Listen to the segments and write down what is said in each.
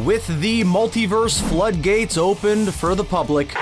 With the multiverse floodgates opened for the public,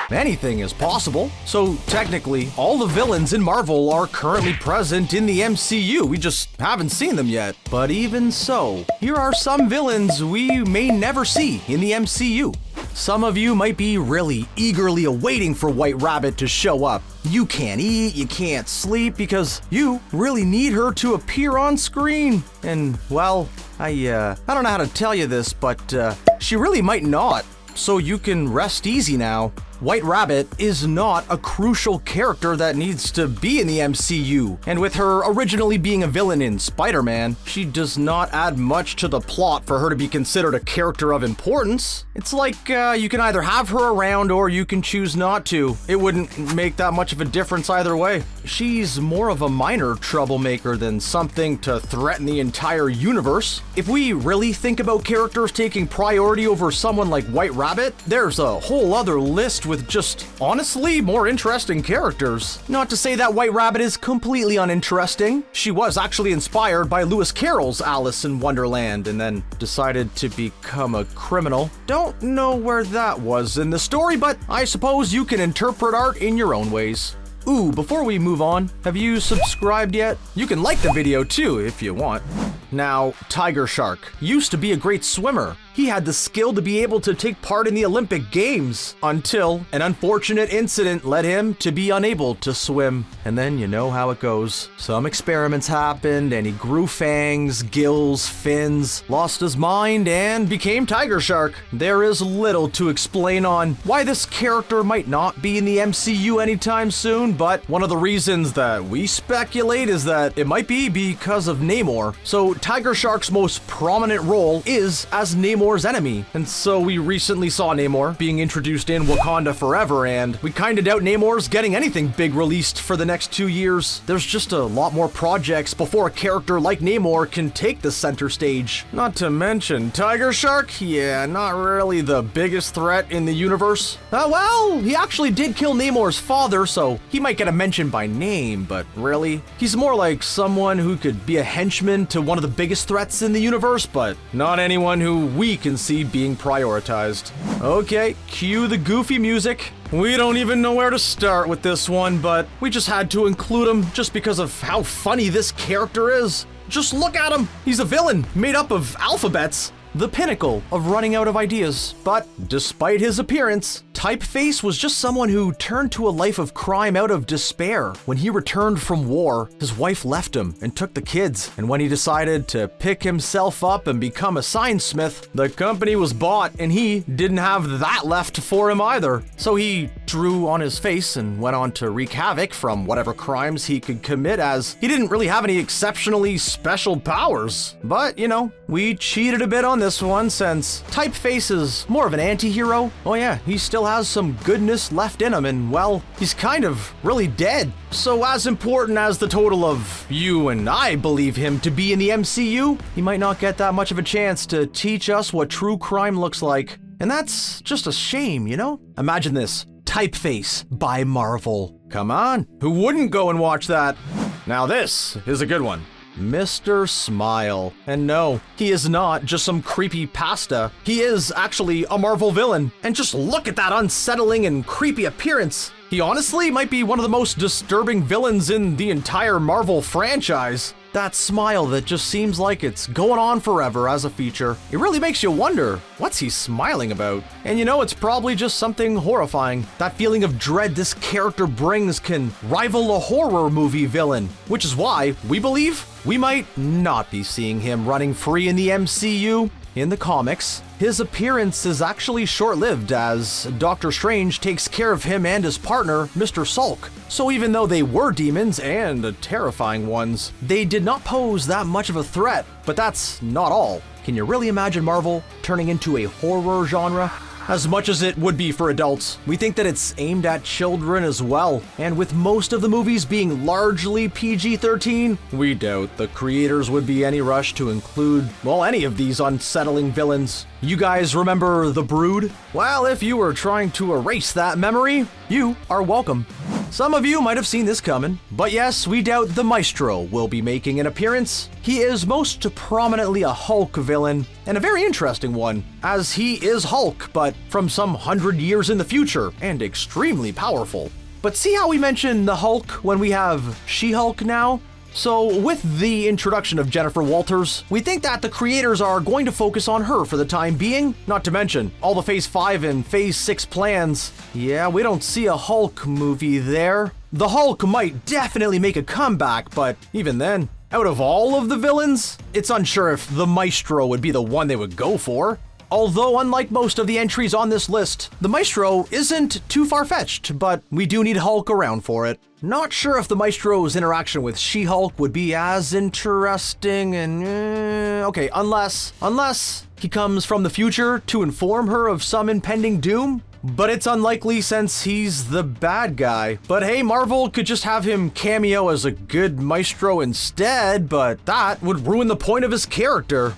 anything is possible. So technically, all the villains in Marvel are currently present in the MCU. We just haven't seen them yet. But even so, here are some villains we may never see in the MCU. Some of you might be really eagerly awaiting for White Rabbit to show up. You can't eat, you can't sleep, because you really need her to appear on screen. And, well, I don't know how to tell you this, but she really might not. So you can rest easy now. White Rabbit is not a crucial character that needs to be in the MCU, and with her originally being a villain in Spider-Man, she does not add much to the plot for her to be considered a character of importance. It's like you can either have her around or you can choose not to. It wouldn't make that much of a difference either way. She's more of a minor troublemaker than something to threaten the entire universe. If we really think about characters taking priority over someone like White Rabbit, there's a whole other list with just, honestly, more interesting characters. Not to say that White Rabbit is completely uninteresting. She was actually inspired by Lewis Carroll's Alice in Wonderland and then decided to become a criminal. Don't know where that was in the story, but I suppose you can interpret art in your own ways. Ooh, before we move on, have you subscribed yet? You can like the video too if you want. Now, Tiger Shark used to be a great swimmer. He had the skill to be able to take part in the Olympic Games until an unfortunate incident led him to be unable to swim. And then you know how it goes. Some experiments happened and he grew fangs, gills, fins, lost his mind, and became Tiger Shark. There is little to explain on why this character might not be in the MCU anytime soon, but one of the reasons that we speculate is that it might be because of Namor. So Tiger Shark's most prominent role is as Namor's enemy, and so we recently saw Namor being introduced in Wakanda Forever, and we kinda doubt Namor's getting anything big released for the next 2 years. There's just a lot more projects before a character like Namor can take the center stage. Not to mention Tiger Shark, yeah, not really the biggest threat in the universe. Well, he actually did kill Namor's father, so he might get a mention by name, but really, he's more like someone who could be a henchman to one of the biggest threats in the universe, but not anyone who we can see being prioritized. Okay, cue the goofy music. We don't even know where to start with this one, but we just had to include him just because of how funny this character is. Just look at him. He's a villain made up of alphabets. The pinnacle of running out of ideas. But despite his appearance, Typeface was just someone who turned to a life of crime out of despair. When he returned from war, his wife left him and took the kids. And when he decided to pick himself up and become a signsmith, the company was bought and he didn't have that left for him either. So he drew on his face and went on to wreak havoc from whatever crimes he could commit, as he didn't really have any exceptionally special powers. But, you know, we cheated a bit on this one since Typeface is more of an anti-hero. Oh yeah, he still has some goodness left in him, and well, he's kind of really dead. So as important as the total of you and I believe him to be in the MCU, he might not get that much of a chance to teach us what true crime looks like. And that's just a shame, you know? Imagine this, Typeface by Marvel. Come on, who wouldn't go and watch that? Now this is a good one. Mr. Smile. And no, he is not just some creepy pasta. He is actually a Marvel villain. And just look at that unsettling and creepy appearance. He honestly might be one of the most disturbing villains in the entire Marvel franchise. That smile that just seems like it's going on forever as a feature. It really makes you wonder, what's he smiling about? And you know, it's probably just something horrifying. That feeling of dread this character brings can rival a horror movie villain, which is why we believe we might not be seeing him running free in the MCU. In the comics, his appearance is actually short-lived as Doctor Strange takes care of him and his partner, Mr. Sulk. So even though they were demons and terrifying ones, they did not pose that much of a threat. But that's not all. Can you really imagine Marvel turning into a horror genre? As much as it would be for adults, we think that it's aimed at children as well. And with most of the movies being largely PG-13, we doubt the creators would be any rush to include, well, any of these unsettling villains. You guys remember The Brood? Well, if you were trying to erase that memory, you are welcome. Some of you might have seen this coming, but yes, we doubt the Maestro will be making an appearance. He is most prominently a Hulk villain, and a very interesting one, as he is Hulk, but from some 100 years in the future, and extremely powerful. But see how we mention the Hulk when we have She-Hulk now? So with the introduction of Jennifer Walters, we think that the creators are going to focus on her for the time being, not to mention all the Phase 5 and Phase 6 plans. Yeah, we don't see a Hulk movie there. The Hulk might definitely make a comeback, but even then, out of all of the villains, it's unsure if the Maestro would be the one they would go for. Although, unlike most of the entries on this list, the Maestro isn't too far-fetched, but we do need Hulk around for it. Not sure if the Maestro's interaction with She-Hulk would be as interesting and... okay, unless he comes from the future to inform her of some impending doom? But it's unlikely since he's the bad guy. But hey, Marvel could just have him cameo as a good Maestro instead, but that would ruin the point of his character.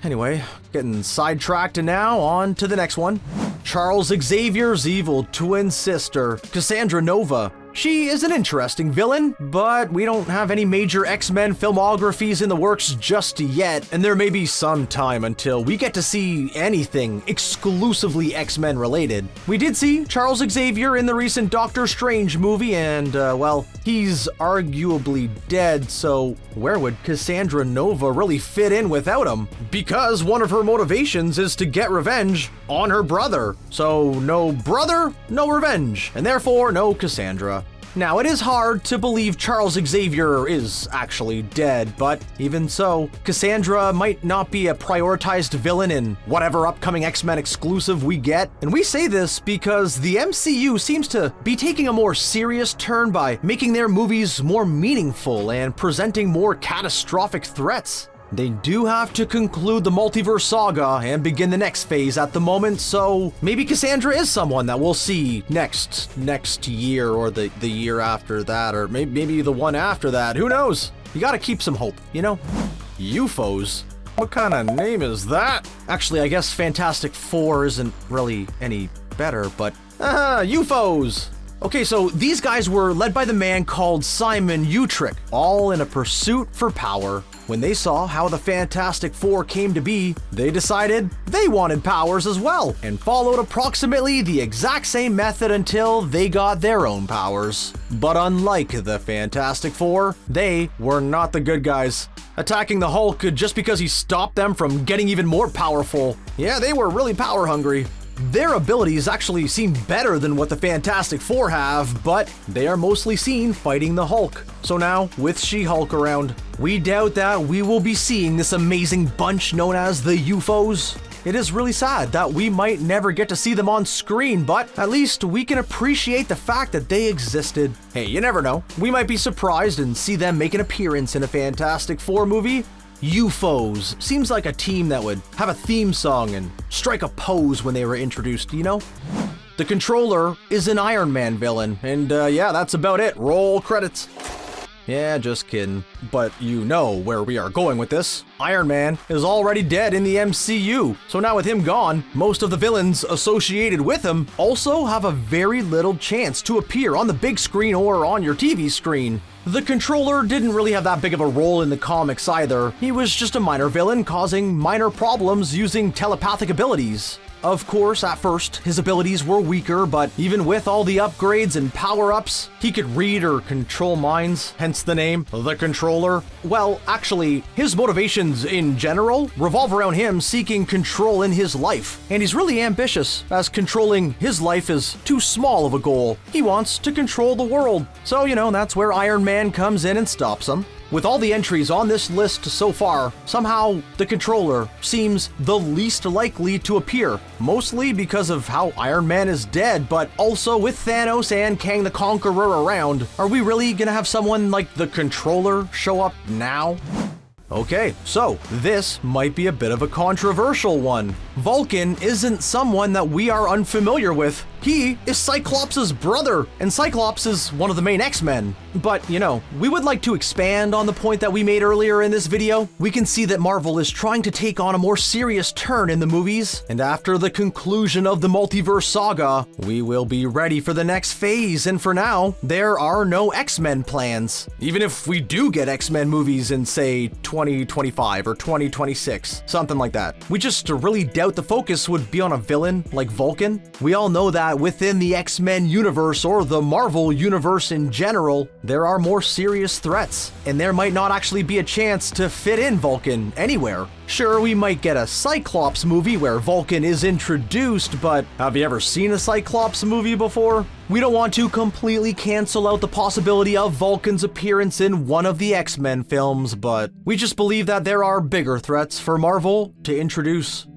Anyway, getting sidetracked and now on to the next one. Charles Xavier's evil twin sister, Cassandra Nova. She is an interesting villain, but we don't have any major X-Men filmographies in the works just yet, and there may be some time until we get to see anything exclusively X-Men related. We did see Charles Xavier in the recent Doctor Strange movie, and, well, he's arguably dead, so where would Cassandra Nova really fit in without him? Because one of her motivations is to get revenge on her brother. So no brother, no revenge, and therefore no Cassandra. Now, it is hard to believe Charles Xavier is actually dead, but even so, Cassandra might not be a prioritized villain in whatever upcoming X-Men exclusive we get. And we say this because the MCU seems to be taking a more serious turn by making their movies more meaningful and presenting more catastrophic threats. They do have to conclude the multiverse saga and begin the next phase at the moment, so maybe Cassandra is someone that we'll see next year or the year after that, or maybe the one after that. Who knows? You gotta keep some hope, you know? UFOs? What kind of name is that? Actually, I guess Fantastic Four isn't really any better, but UFOs! Okay, so these guys were led by the man called Simon Utrick, all in a pursuit for power. When they saw how the Fantastic Four came to be, they decided they wanted powers as well, and followed approximately the exact same method until they got their own powers. But unlike the Fantastic Four, they were not the good guys, attacking the Hulk just because he stopped them from getting even more powerful. Yeah, they were really power hungry. Their abilities actually seem better than what the Fantastic Four have, but they are mostly seen fighting the Hulk. So now, with She-Hulk around, we doubt that we will be seeing this amazing bunch known as the UFOs. It is really sad that we might never get to see them on screen, but at least we can appreciate the fact that they existed. Hey, you never know. We might be surprised and see them make an appearance in a Fantastic Four movie. UFOs seems like a team that would have a theme song and strike a pose when they were introduced, you know? The Controller is an Iron Man villain, and yeah, that's about it. Roll credits. Yeah, just kidding. But you know where we are going with this. Iron Man is already dead in the MCU, so now with him gone, most of the villains associated with him also have a very little chance to appear on the big screen or on your TV screen. The Controller didn't really have that big of a role in the comics either. He was just a minor villain causing minor problems using telepathic abilities. Of course, at first, his abilities were weaker, but even with all the upgrades and power-ups, he could read or control minds, hence the name, the Controller. Well, actually, his motivations in general revolve around him seeking control in his life. And he's really ambitious, as controlling his life is too small of a goal. He wants to control the world. So, you know, that's where Iron Man comes in and stops him. With all the entries on this list so far, somehow the Controller seems the least likely to appear, mostly because of how Iron Man is dead, but also with Thanos and Kang the Conqueror around. Are we really gonna have someone like the Controller show up now? Okay, so this might be a bit of a controversial one. Vulcan isn't someone that we are unfamiliar with, He is Cyclops' brother, and Cyclops is one of the main X-Men. But, you know, we would like to expand on the point that we made earlier in this video. We can see that Marvel is trying to take on a more serious turn in the movies, and after the conclusion of the multiverse saga, we will be ready for the next phase, and for now, there are no X-Men plans. Even if we do get X-Men movies in, say, 2025 or 2026, something like that. We just really doubt the focus would be on a villain like Vulcan. We all know that within the X-Men universe, or the Marvel universe in general, there are more serious threats, and there might not actually be a chance to fit in Vulcan anywhere. Sure, we might get a Cyclops movie where Vulcan is introduced, but have you ever seen a Cyclops movie before? We don't want to completely cancel out the possibility of Vulcan's appearance in one of the X-Men films, but we just believe that there are bigger threats for Marvel to introduce.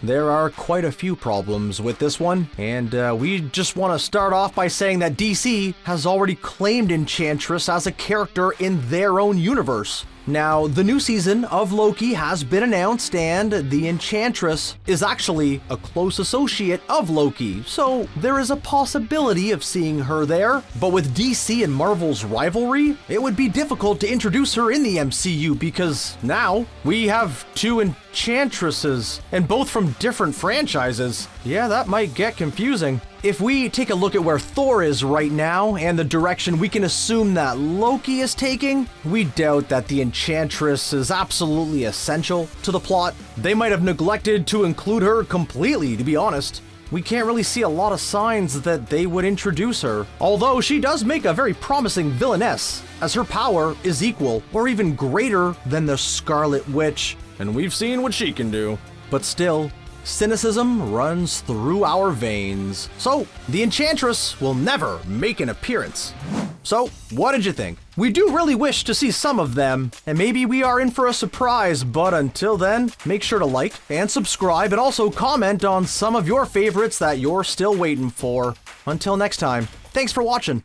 There are quite a few problems with this one, and we just want to start off by saying that DC has already claimed Enchantress as a character in their own universe. Now, the new season of Loki has been announced, and the Enchantress is actually a close associate of Loki, so there is a possibility of seeing her there. But with DC and Marvel's rivalry, it would be difficult to introduce her in the MCU because now we have two Enchantresses, and both from different franchises. Yeah, that might get confusing. If we take a look at where Thor is right now and the direction we can assume that Loki is taking, we doubt that the Enchantress is absolutely essential to the plot. They might have neglected to include her completely, to be honest. We can't really see a lot of signs that they would introduce her, although she does make a very promising villainess, as her power is equal or even greater than the Scarlet Witch, and we've seen what she can do. But still, cynicism runs through our veins, so the Enchantress will never make an appearance. So, what did you think? We do really wish to see some of them, and maybe we are in for a surprise, but until then, make sure to like and subscribe, and also comment on some of your favorites that you're still waiting for. Until next time, thanks for watching.